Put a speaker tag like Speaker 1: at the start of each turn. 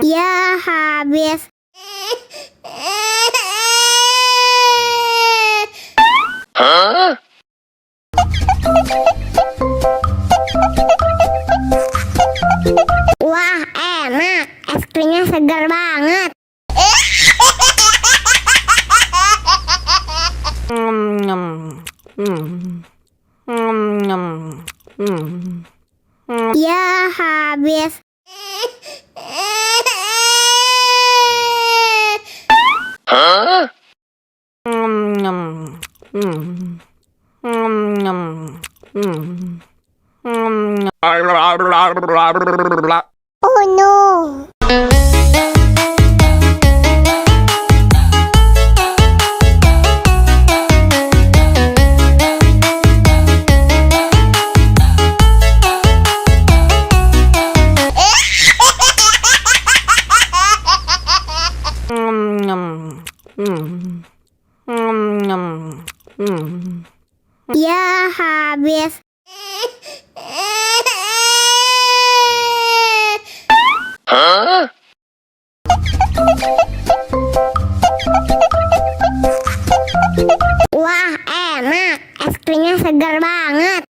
Speaker 1: Ya habis. Wah, enak. Es krimnya segar banget. Ya habis. Oh no. Ya habis. Wah, enak. Es krimnya segar banget.